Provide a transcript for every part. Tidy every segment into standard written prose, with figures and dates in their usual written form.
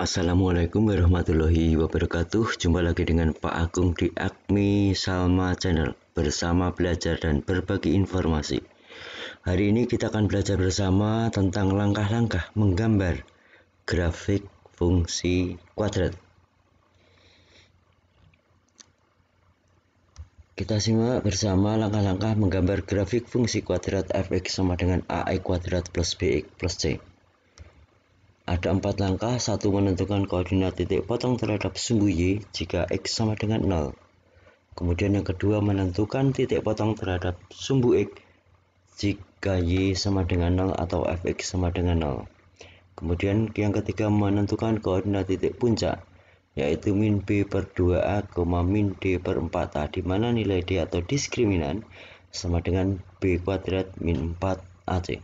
Assalamualaikum warahmatullahi wabarakatuh. Jumpa lagi dengan Pak Agung di Agmi Salma Channel bersama belajar dan berbagi informasi. Hari ini kita akan belajar bersama tentang langkah-langkah menggambar grafik fungsi kuadrat. Kita simak bersama langkah-langkah menggambar grafik fungsi kuadrat fx sama dengan ax kuadrat plus bx plus c. Ada 4 langkah. 1. Menentukan koordinat titik potong terhadap sumbu y jika x sama dengan 0. Kemudian yang kedua, menentukan titik potong terhadap sumbu x jika y sama dengan 0 atau fx sama dengan 0. Kemudian yang ketiga, menentukan koordinat titik puncak, yaitu min b per 2a, min d per 4a, di mana nilai d atau diskriminan sama dengan b kuadrat min 4ac.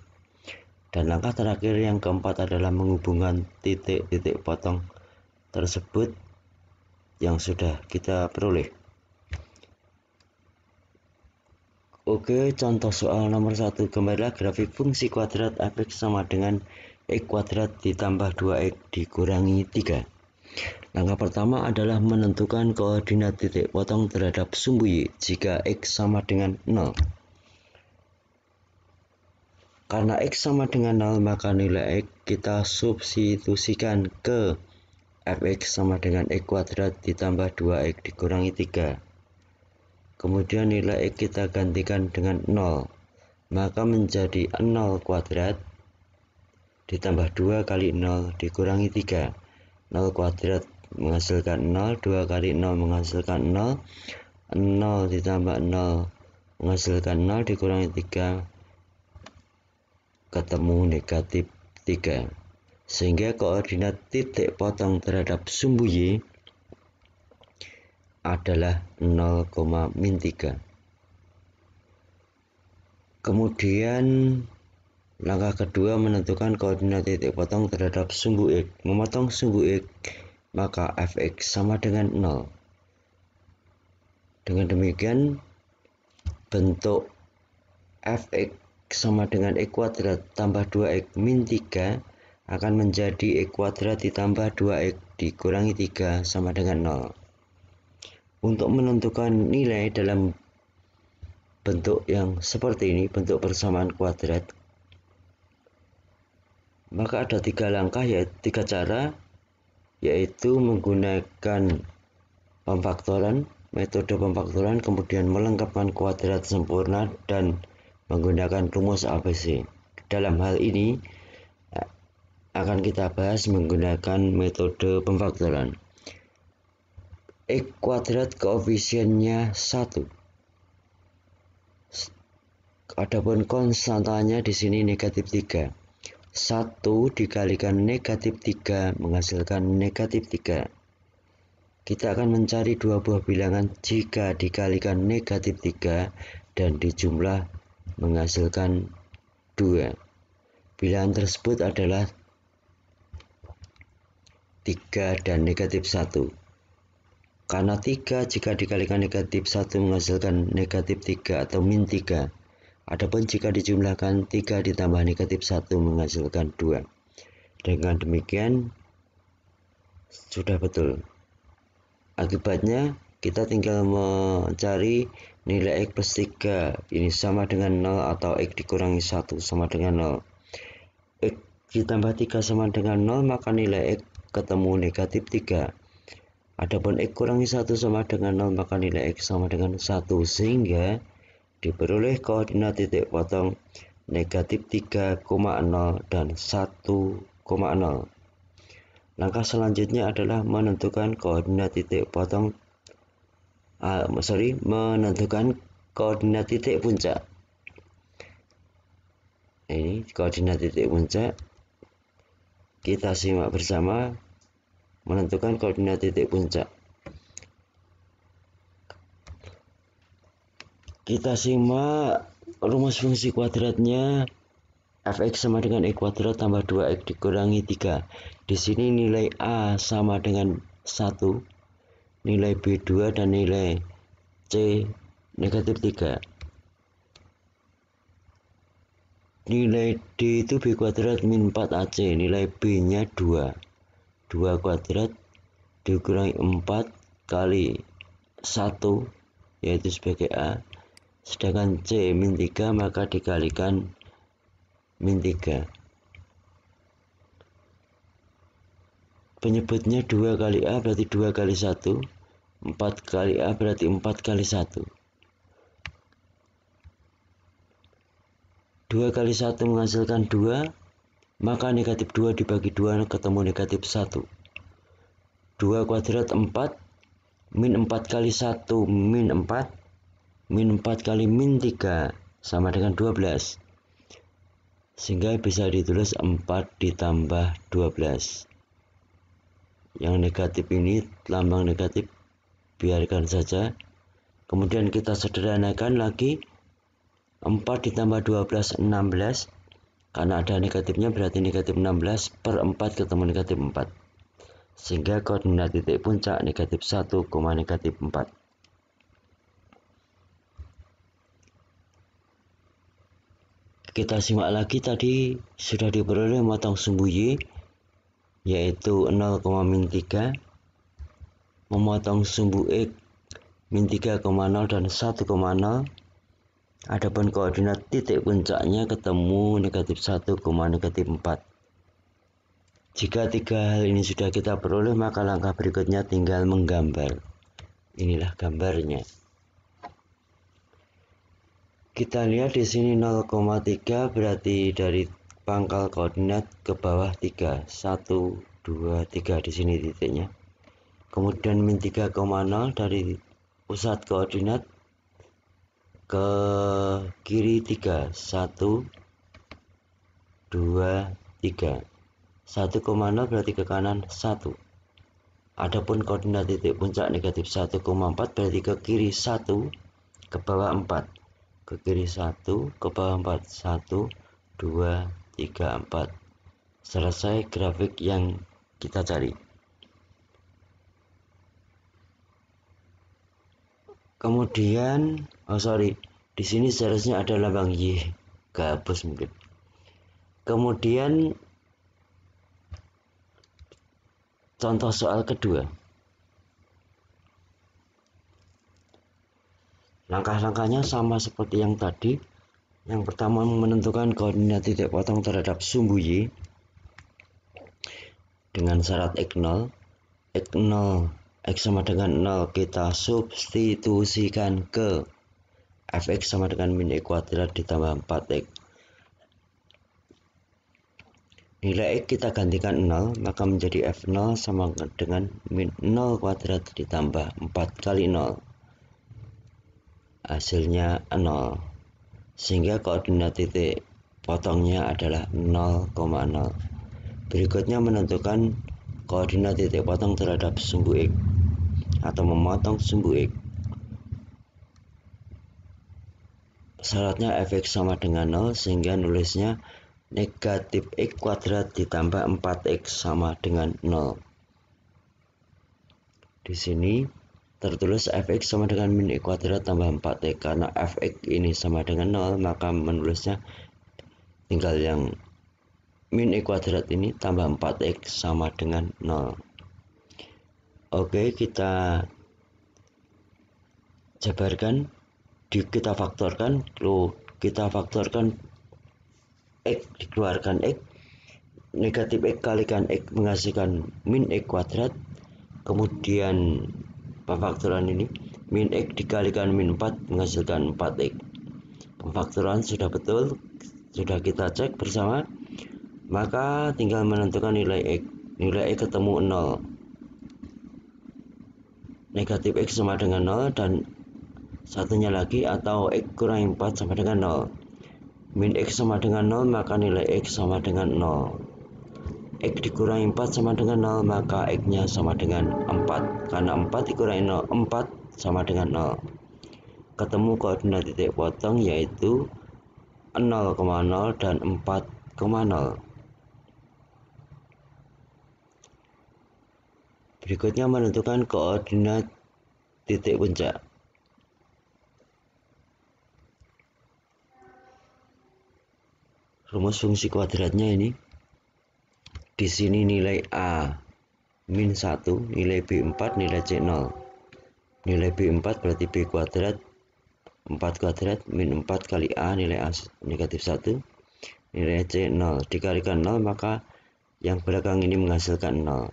Dan langkah terakhir yang keempat adalah menghubungkan titik-titik potong tersebut yang sudah kita peroleh. Oke, contoh soal nomor 1. Gambarlah grafik fungsi kuadrat fx sama dengan x kuadrat ditambah 2x dikurangi 3. Langkah pertama adalah menentukan koordinat titik potong terhadap sumbu y jika x sama dengan 0. Karena x sama dengan 0, maka nilai x kita substitusikan ke fx sama dengan x kuadrat ditambah 2x dikurangi 3. Kemudian nilai x kita gantikan dengan 0, maka menjadi 0 kuadrat ditambah 2 kali 0 dikurangi 3. 0 kuadrat menghasilkan 0, 2 kali 0 menghasilkan 0, 0 ditambah 0 menghasilkan 0 dikurangi 3, ketemu negatif 3, sehingga koordinat titik potong terhadap sumbu y adalah 0, min 3. Kemudian langkah kedua, menentukan koordinat titik potong terhadap sumbu x. Memotong sumbu x, maka fx sama dengan 0. Dengan demikian, bentuk fx sama dengan x kuadrat tambah 2x min 3 akan menjadi x kuadrat ditambah 2x dikurangi 3 sama dengan 0. Untuk menentukan nilai dalam bentuk yang seperti ini, bentuk persamaan kuadrat, maka ada 3 langkah, yaitu 3 cara, yaitu menggunakan pemfaktoran, metode pemfaktoran, kemudian melengkapkan kuadrat sempurna, dan menggunakan rumus ABC. Dalam hal ini akan kita bahas menggunakan metode pemfaktoran. X kuadrat koefisiennya 1. Adapun konstantanya di sini negatif 3. 1 dikalikan negatif 3 menghasilkan negatif 3. Kita akan mencari dua buah bilangan jika dikalikan negatif 3 dan dijumlah menghasilkan 2. Bilangan tersebut adalah 3 dan negatif 1. Karena 3 jika dikalikan negatif 1 menghasilkan negatif 3 atau min 3. Adapun jika dijumlahkan 3 ditambah negatif 1 menghasilkan 2. Dengan demikian sudah betul. Akibatnya kita tinggal mencari nilai x plus 3 ini sama dengan 0 atau x dikurangi 1 sama dengan 0. X ditambah 3 sama dengan 0, maka nilai x ketemu negatif 3. Adapun x kurangi 1 sama dengan 0, maka nilai x sama dengan 1, sehingga diperoleh koordinat titik potong negatif 3,0 dan 1,0. Langkah selanjutnya adalah menentukan koordinat titik potong menentukan koordinat titik puncak. Ini koordinat titik puncak. Kita simak bersama menentukan koordinat titik puncak. Kita simak rumus fungsi kuadratnya. Fx sama dengan x kuadrat tambah 2x dikurangi 3. Di sini nilai a sama dengan 1. Nilai B2 dan nilai C negatif 3. Nilai D itu B kuadrat min 4AC, nilai B nya 2. 2 kuadrat dikurangi 4 kali 1 yaitu sebagai A, sedangkan C min 3 maka dikalikan min 3. Penyebutnya 2 kali A berarti 2 kali 1, 4 kali A berarti 4 kali 1. 2 kali 1 menghasilkan 2, maka negatif 2 dibagi 2 ketemu negatif 1. 2 kuadrat 4, min 4 kali 1 min 4, min 4 kali min 3 sama dengan 12. Sehingga bisa ditulis 4 ditambah 12. Yang negatif ini, lambang negatif, biarkan saja. Kemudian kita sederhanakan lagi. 4 ditambah 12, 16. Karena ada negatifnya berarti negatif 16 per 4 ketemu negatif 4. Sehingga koordinat titik puncak negatif 1, negatif 4. Kita simak lagi, tadi sudah diperoleh memotong sumbu Y, yaitu 0, min 3. Memotong sumbu X min 3,0 dan 1,0. Adapun koordinat titik puncaknya ketemu negatif 1, negatif 4. Jika tiga hal ini sudah kita peroleh, maka langkah berikutnya tinggal menggambar. Inilah gambarnya. Kita lihat di sini 0,3 berarti dari pangkal koordinat ke bawah 3. 1, 2, 3 di sini titiknya. Kemudian min 3,0 dari pusat koordinat ke kiri 3, 1, 2, 3. 1,0 berarti ke kanan 1. Adapun koordinat titik puncak negatif 1,4 berarti ke kiri 1, ke bawah 4. Ke kiri 1, ke bawah 4. 1, 2, 3, 4. Selesai grafik yang kita cari. Kemudian, di sini seharusnya ada lambang Y, gabus mungkin. Kemudian contoh soal kedua. Langkah-langkahnya sama seperti yang tadi. Yang pertama menentukan koordinat titik potong terhadap sumbu Y dengan syarat X0. X0, X sama dengan 0 kita substitusikan ke Fx sama dengan min X kuadrat ditambah 4X. Nilai X kita gantikan 0, maka menjadi F0 sama dengan min 0 kuadrat ditambah 4 kali 0. Hasilnya 0. Sehingga koordinat titik potongnya adalah 0,0. Berikutnya menentukan koordinat titik potong terhadap sumbu X atau memotong sumbu X. Syaratnya Fx sama dengan 0 sehingga nulisnya negatif X kuadrat ditambah 4X sama dengan 0. Di sini tertulis Fx sama dengan min X kuadrat tambah 4X. Karena Fx ini sama dengan 0 maka menulisnya tinggal yang min X kuadrat ini tambah 4X sama dengan 0. Oke, kita jabarkan. Kita faktorkan, X dikeluarkan X, negatif X kalikan X menghasilkan min X kuadrat. Kemudian pemfaktoran ini min X dikalikan min 4 menghasilkan 4X. Pemfaktoran sudah betul, sudah kita cek bersama. Maka tinggal menentukan nilai X. Nilai X ketemu 0. Negatif X sama dengan 0 dan satunya lagi atau X kurang 4 sama dengan 0. Min X sama dengan 0 maka nilai X sama dengan 0. X dikurangi 4 sama dengan 0 maka X nya sama dengan 4. Karena 4 dikurangi 0, 4 sama dengan 0. Ketemu koordinat titik potong yaitu 0,0 dan 4,0. Berikutnya menentukan koordinat titik puncak. Rumus fungsi kuadratnya ini. Di sini nilai A min 1, nilai B4, nilai C0. Nilai B4 berarti B kuadrat, 4 kuadrat, min 4 kali A, nilai A negatif 1, nilai C 0. Dikalikan 0, maka yang belakang ini menghasilkan 0.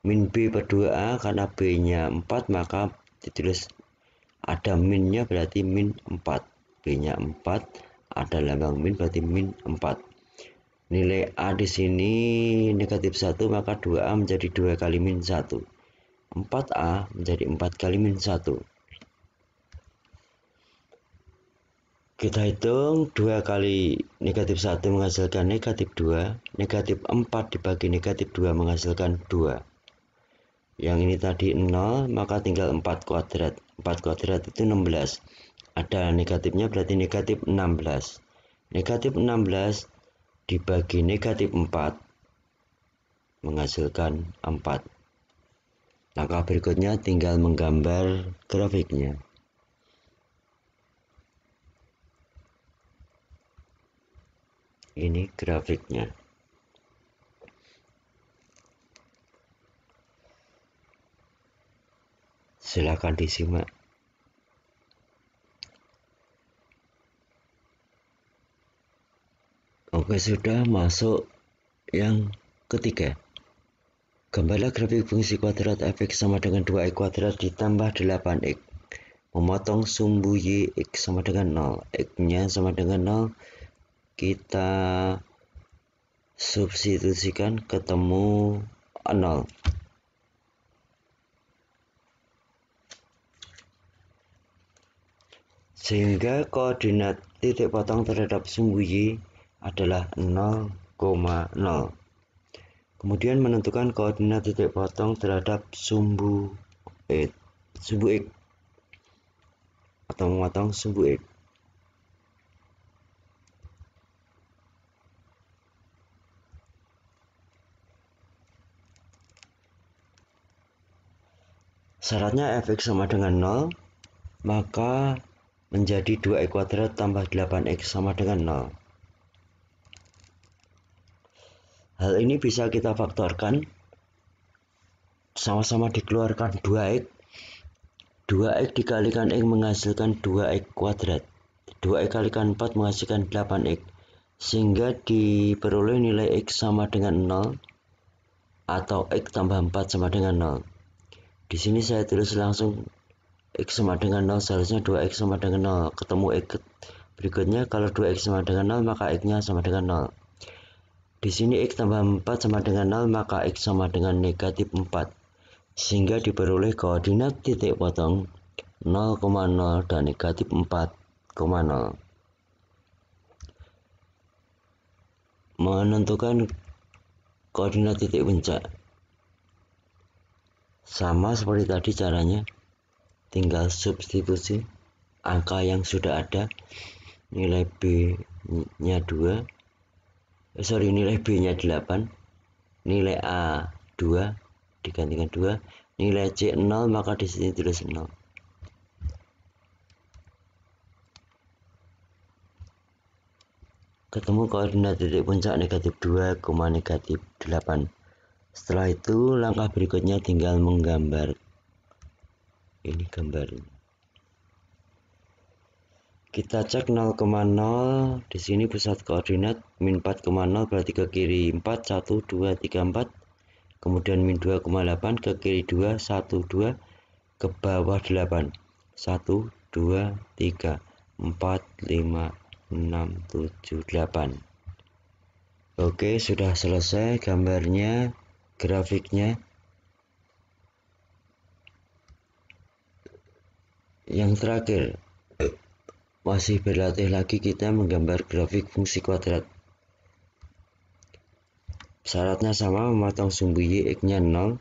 Min B per 2A, karena B-nya 4, maka ditulis ada minnya berarti min 4. B-nya 4, ada lambang min berarti min 4. Nilai A di sini negatif 1, maka 2A menjadi 2 kali min 1. 4A menjadi 4 kali min 1. Kita hitung 2 kali negatif 1 menghasilkan negatif 2. Negatif 4 dibagi negatif 2 menghasilkan 2. Yang ini tadi 0, maka tinggal 4 kuadrat. 4 kuadrat itu 16. Ada negatifnya berarti negatif 16. Negatif 16 dibagi negatif 4 menghasilkan 4. Langkah berikutnya tinggal menggambar grafiknya. Ini grafiknya. Silakan disimak. Oke, sudah masuk yang ketiga. Gambarlah grafik fungsi kuadrat f(x) sama dengan 2x kuadrat ditambah 8x. Memotong sumbu y x sama dengan 0. X-nya sama dengan 0. Kita substitusikan ketemu 0. Sehingga koordinat titik potong terhadap sumbu y adalah 0,0. Kemudian menentukan koordinat titik potong terhadap sumbu x atau memotong sumbu x. Syaratnya f(x) sama dengan 0, maka menjadi 2x kuadrat tambah 8x sama dengan 0. Hal ini bisa kita faktorkan. Sama-sama dikeluarkan 2x. 2x dikalikan x menghasilkan 2x kuadrat. 2x kalikan 4 menghasilkan 8x. Sehingga diperoleh nilai x sama dengan 0 atau x tambah 4 sama dengan 0. Di sini saya tulis langsung x sama dengan 0, seharusnya 2x sama dengan 0. Ketemu x berikutnya, kalau 2x sama dengan 0 maka x-nya sama dengan 0. Di sini x tambah 4 sama dengan 0, maka x sama dengan negatif 4. Sehingga diperoleh koordinat titik potong 0,0 dan negatif 4,0. Menentukan koordinat titik puncak. Sama seperti tadi caranya. Tinggal substitusi angka yang sudah ada. Nilai B-nya 2. Nilai B-nya 8, nilai A 2 digantikan 2, nilai C 0, maka di sini tulis 0. Ketemu koordinat titik puncak negatif 2, negatif 8. Setelah itu langkah berikutnya tinggal menggambar. Ini gambarnya. Kita cek 0,0, di sini pusat koordinat min 4,0 berarti ke kiri 4, 1, 2, 3, 4. Kemudian min 2,8 ke kiri 2, 1, 2, ke bawah 8. 1, 2, 3, 4, 5, 6, 7, 8. Oke, sudah selesai gambarnya, grafiknya. Yang terakhir, masih berlatih lagi kita menggambar grafik fungsi kuadrat. Syaratnya sama, memotong sumbu y x-nya 0.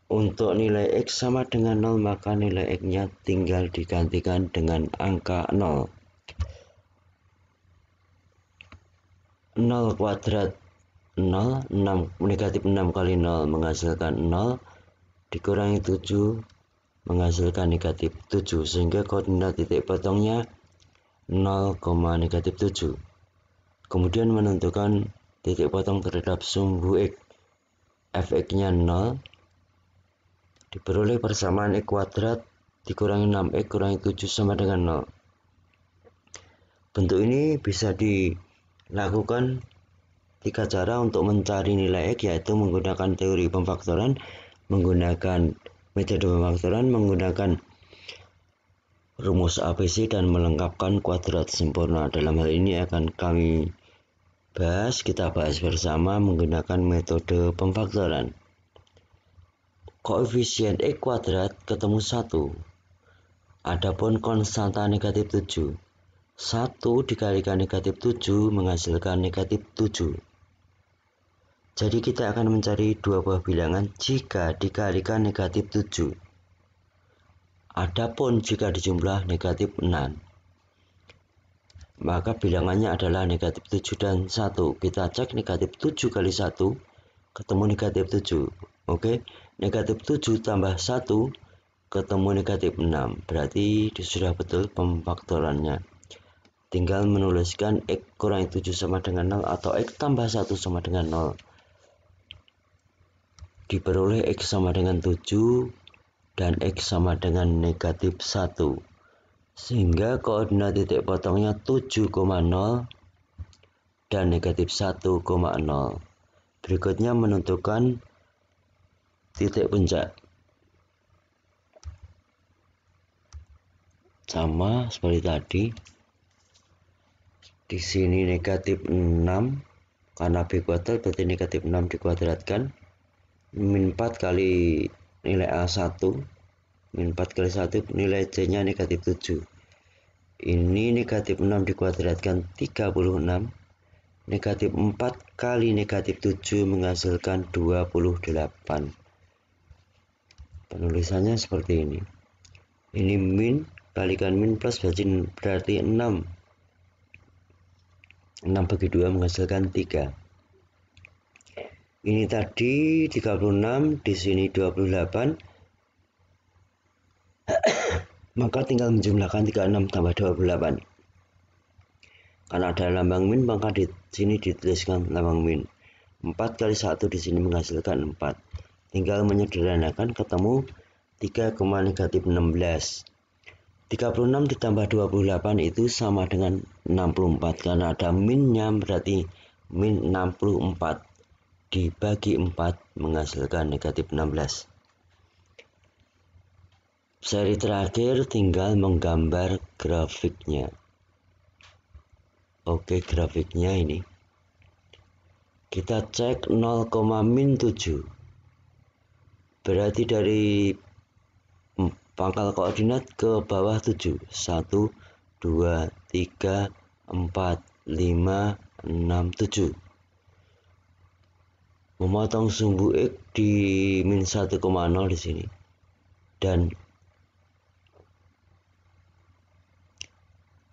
Untuk nilai x sama dengan 0, maka nilai x-nya tinggal digantikan dengan angka 0. 0 kuadrat 0, 6, negatif 6 kali 0 menghasilkan 0, dikurangi 7 menghasilkan negatif 7, sehingga koordinat titik potongnya 0, negatif 7. Kemudian menentukan titik potong terhadap sumbu x fx-nya 0 diperoleh persamaan x kuadrat dikurangi 6x kurangi 7 sama dengan 0. Bentuk ini bisa dilakukan 3 cara untuk mencari nilai x, yaitu menggunakan teori pemfaktoran, menggunakan metode pemfaktoran, menggunakan rumus ABC, dan melengkapkan kuadrat sempurna. Dalam hal ini akan kita bahas bersama menggunakan metode pemfaktoran. Koefisien x kuadrat ketemu 1. Adapun konstanta negatif 7. 1 dikalikan negatif 7 menghasilkan negatif 7. Jadi kita akan mencari dua buah bilangan jika dikalikan negatif 7. Adapun jika dijumlah negatif 6, maka bilangannya adalah negatif 7 dan 1. Kita cek negatif 7 kali 1 ketemu negatif 7. Oke, negatif 7 tambah 1 ketemu negatif 6. Berarti sudah betul pemfaktorannya. Tinggal menuliskan x kurangi 7 sama dengan 0 atau x tambah 1 sama dengan 0. Diperoleh x sama dengan 7 dan x sama dengan negatif 1. Sehingga koordinat titik potongnya 7,0 dan negatif 1,0. Berikutnya menentukan titik puncak. Sama seperti tadi. Di sini negatif 6 karena b kuadrat berarti negatif 6 dikuadratkan. Min 4 kali nilai A1, min 4 kali 1 nilai C nya negatif 7. Ini negatif 6 dikuadratkan 36. Negatif 4 kali negatif 7 menghasilkan 28. Penulisannya seperti ini. Ini min kalikan min plus berarti 6. 6 bagi 2 menghasilkan 3. Ini tadi 36, di sini 28. Maka tinggal menjumlahkan 36 tambah 28. Karena ada lambang min, maka di sini dituliskan lambang min. 4 kali 1 di sini menghasilkan 4. Tinggal menyederhanakan ketemu 3, negatif 16. 36 ditambah 28 itu sama dengan 64. Karena ada minnya berarti min 64. Dibagi 4 menghasilkan negatif 16. Seri terakhir tinggal menggambar grafiknya. Oke, grafiknya ini. Kita cek 0,-7. Berarti dari pangkal koordinat ke bawah 7. 1, 2, 3, 4, 5, 6, 7. Memotong sumbu x di min 1,0 di sini dan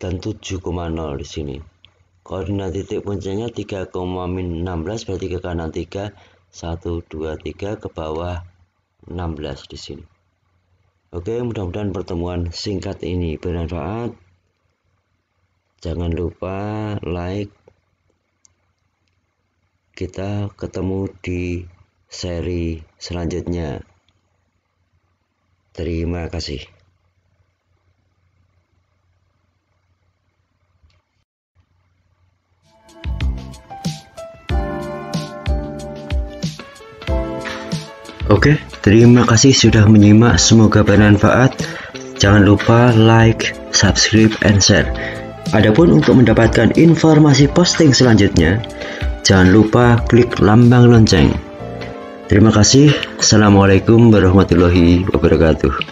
7,0 di sini. Koordinat titik puncaknya 3,-16 berarti ke kanan 3, 1, 2, 3 ke bawah 16 di sini. Oke, mudah-mudahan pertemuan singkat ini bermanfaat. Jangan lupa like. Kita ketemu di seri selanjutnya. Terima kasih. Oke, terima kasih sudah menyimak. Semoga bermanfaat. Jangan lupa like, subscribe, and share. Adapun untuk mendapatkan informasi posting selanjutnya, jangan lupa klik lambang lonceng. Terima kasih. Assalamualaikum warahmatullahi wabarakatuh.